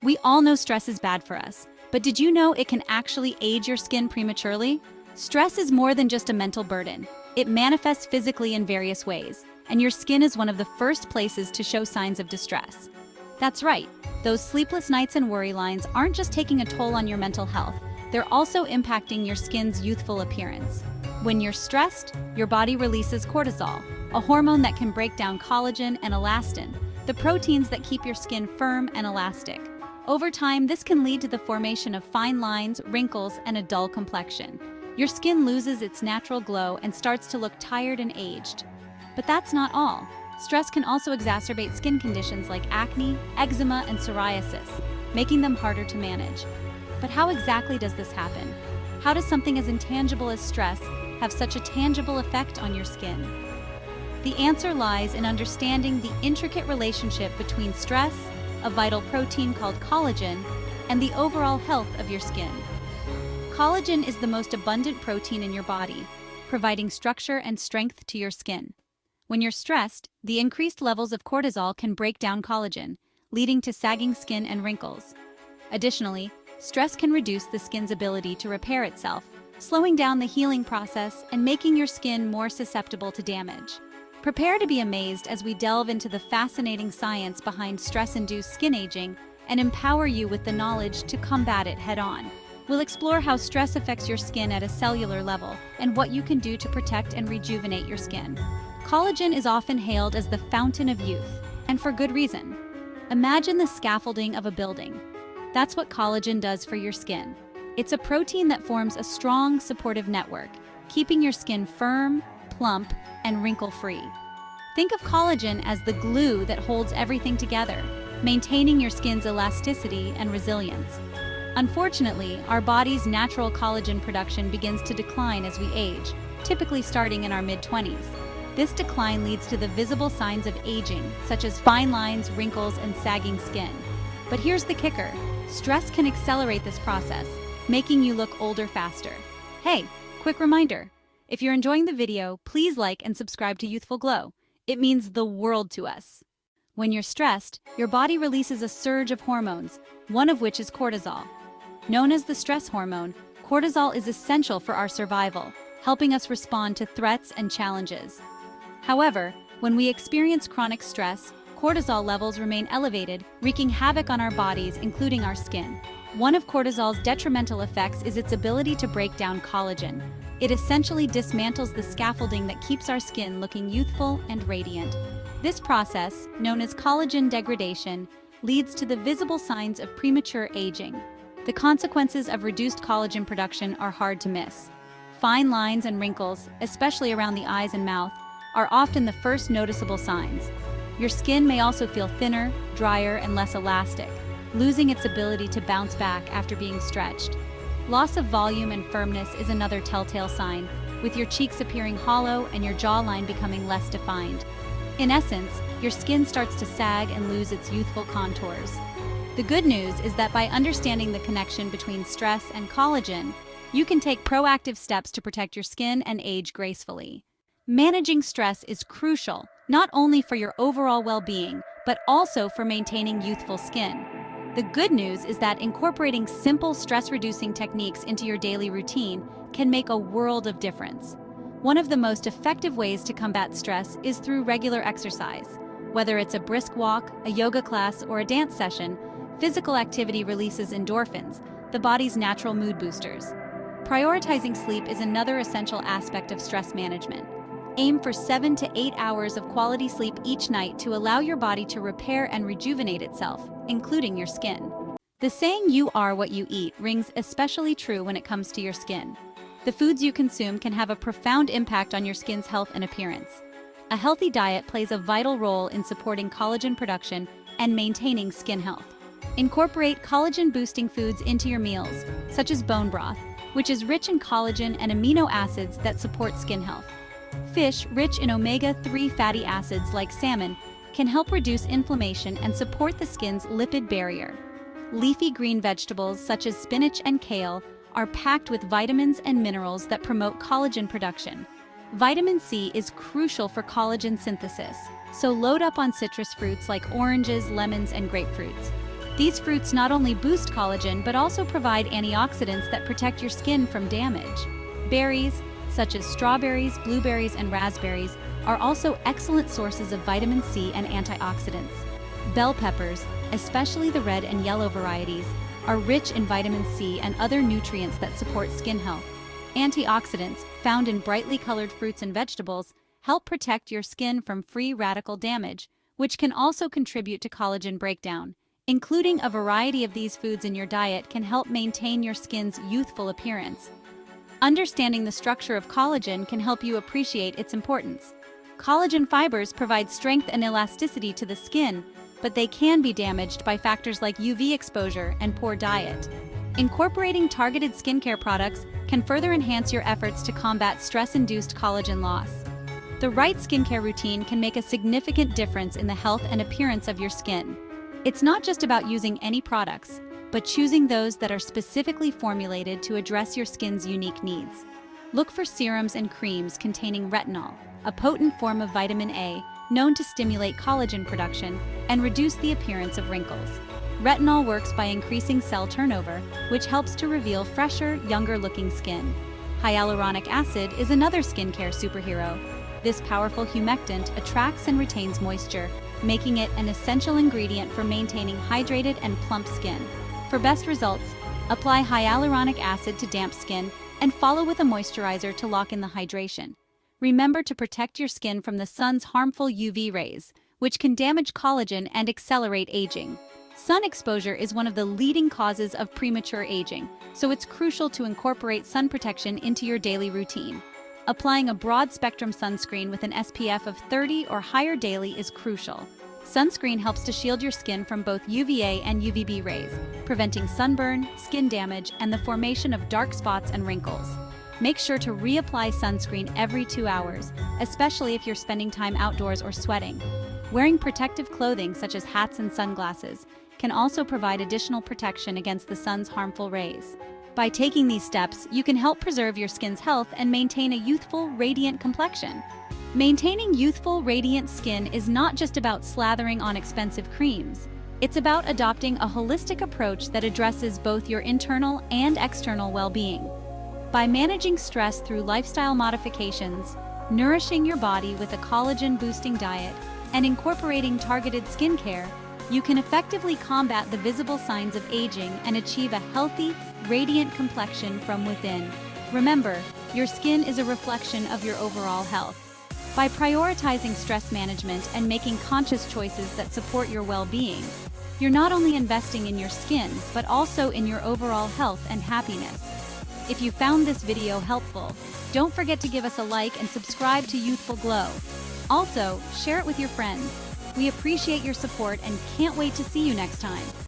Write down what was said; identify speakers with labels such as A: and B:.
A: We all know stress is bad for us, but did you know it can actually age your skin prematurely? Stress is more than just a mental burden. It manifests physically in various ways, and your skin is one of the first places to show signs of distress. That's right, those sleepless nights and worry lines aren't just taking a toll on your mental health, they're also impacting your skin's youthful appearance. When you're stressed, your body releases cortisol, a hormone that can break down collagen and elastin, the proteins that keep your skin firm and elastic. Over time, this can lead to the formation of fine lines, wrinkles, and a dull complexion. Your skin loses its natural glow and starts to look tired and aged. But that's not all. Stress can also exacerbate skin conditions like acne, eczema, and psoriasis, making them harder to manage. But how exactly does this happen? How does something as intangible as stress have such a tangible effect on your skin? The answer lies in understanding the intricate relationship between stress, a vital protein called collagen, and the overall health of your skin. Collagen is the most abundant protein in your body, providing structure and strength to your skin. When you're stressed, the increased levels of cortisol can break down collagen, leading to sagging skin and wrinkles. Additionally, stress can reduce the skin's ability to repair itself, slowing down the healing process and making your skin more susceptible to damage. Prepare to be amazed as we delve into the fascinating science behind stress-induced skin aging and empower you with the knowledge to combat it head-on. We'll explore how stress affects your skin at a cellular level and what you can do to protect and rejuvenate your skin. Collagen is often hailed as the fountain of youth, and for good reason. Imagine the scaffolding of a building. That's what collagen does for your skin. It's a protein that forms a strong, supportive network, keeping your skin firm, plump, and wrinkle-free. Think of collagen as the glue that holds everything together, maintaining your skin's elasticity and resilience. Unfortunately, our body's natural collagen production begins to decline as we age, typically starting in our mid-20s. This decline leads to the visible signs of aging, such as fine lines, wrinkles, and sagging skin. But here's the kicker: stress can accelerate this process, making you look older faster. Hey, quick reminder. If you're enjoying the video, please like and subscribe to Youthful Glow. It means the world to us. When you're stressed, your body releases a surge of hormones, one of which is cortisol. Known as the stress hormone, cortisol is essential for our survival, helping us respond to threats and challenges. However, when we experience chronic stress, cortisol levels remain elevated, wreaking havoc on our bodies, including our skin. One of cortisol's detrimental effects is its ability to break down collagen. It essentially dismantles the scaffolding that keeps our skin looking youthful and radiant. This process, known as collagen degradation, leads to the visible signs of premature aging. The consequences of reduced collagen production are hard to miss. Fine lines and wrinkles, especially around the eyes and mouth, are often the first noticeable signs. Your skin may also feel thinner, drier, and less elastic, losing its ability to bounce back after being stretched. Loss of volume and firmness is another telltale sign, with your cheeks appearing hollow and your jawline becoming less defined. In essence, your skin starts to sag and lose its youthful contours. The good news is that by understanding the connection between stress and collagen, you can take proactive steps to protect your skin and age gracefully. Managing stress is crucial, not only for your overall well-being, but also for maintaining youthful skin. The good news is that incorporating simple stress-reducing techniques into your daily routine can make a world of difference. One of the most effective ways to combat stress is through regular exercise. Whether it's a brisk walk, a yoga class, or a dance session, physical activity releases endorphins, the body's natural mood boosters. Prioritizing sleep is another essential aspect of stress management. Aim for 7 to 8 hours of quality sleep each night to allow your body to repair and rejuvenate itself, including your skin. The saying "you are what you eat" rings especially true when it comes to your skin. The foods you consume can have a profound impact on your skin's health and appearance. A healthy diet plays a vital role in supporting collagen production and maintaining skin health. Incorporate collagen-boosting foods into your meals, such as bone broth, which is rich in collagen and amino acids that support skin health. Fish, rich in omega-3 fatty acids like salmon, can help reduce inflammation and support the skin's lipid barrier. Leafy green vegetables such as spinach and kale are packed with vitamins and minerals that promote collagen production. Vitamin C is crucial for collagen synthesis, so load up on citrus fruits like oranges, lemons, and grapefruits. These fruits not only boost collagen but also provide antioxidants that protect your skin from damage. Berries, such as strawberries, blueberries, and raspberries, are also excellent sources of vitamin C and antioxidants. Bell peppers, especially the red and yellow varieties, are rich in vitamin C and other nutrients that support skin health. Antioxidants, found in brightly colored fruits and vegetables, help protect your skin from free radical damage, which can also contribute to collagen breakdown. Including a variety of these foods in your diet can help maintain your skin's youthful appearance. Understanding the structure of collagen can help you appreciate its importance. Collagen fibers provide strength and elasticity to the skin, but they can be damaged by factors like UV exposure and poor diet. Incorporating targeted skincare products can further enhance your efforts to combat stress-induced collagen loss. The right skincare routine can make a significant difference in the health and appearance of your skin. It's not just about using any products, but choosing those that are specifically formulated to address your skin's unique needs. Look for serums and creams containing retinol, a potent form of vitamin A known to stimulate collagen production and reduce the appearance of wrinkles. Retinol works by increasing cell turnover, which helps to reveal fresher, younger-looking skin. Hyaluronic acid is another skincare superhero. This powerful humectant attracts and retains moisture, making it an essential ingredient for maintaining hydrated and plump skin. For best results, apply hyaluronic acid to damp skin and follow with a moisturizer to lock in the hydration. Remember to protect your skin from the sun's harmful UV rays, which can damage collagen and accelerate aging. Sun exposure is one of the leading causes of premature aging, so it's crucial to incorporate sun protection into your daily routine. Applying a broad-spectrum sunscreen with an SPF of 30 or higher daily is crucial. Sunscreen helps to shield your skin from both UVA and UVB rays, preventing sunburn, skin damage, and the formation of dark spots and wrinkles. Make sure to reapply sunscreen every 2 hours, especially if you're spending time outdoors or sweating. Wearing protective clothing such as hats and sunglasses can also provide additional protection against the sun's harmful rays. By taking these steps, you can help preserve your skin's health and maintain a youthful, radiant complexion. Maintaining youthful, radiant skin is not just about slathering on expensive creams. It's about adopting a holistic approach that addresses both your internal and external well-being. By managing stress through lifestyle modifications, nourishing your body with a collagen-boosting diet, and incorporating targeted skincare, you can effectively combat the visible signs of aging and achieve a healthy, radiant complexion from within. Remember, your skin is a reflection of your overall health. By prioritizing stress management and making conscious choices that support your well-being, you're not only investing in your skin, but also in your overall health and happiness. If you found this video helpful, don't forget to give us a like and subscribe to Youthful Glow. Also, share it with your friends. We appreciate your support and can't wait to see you next time.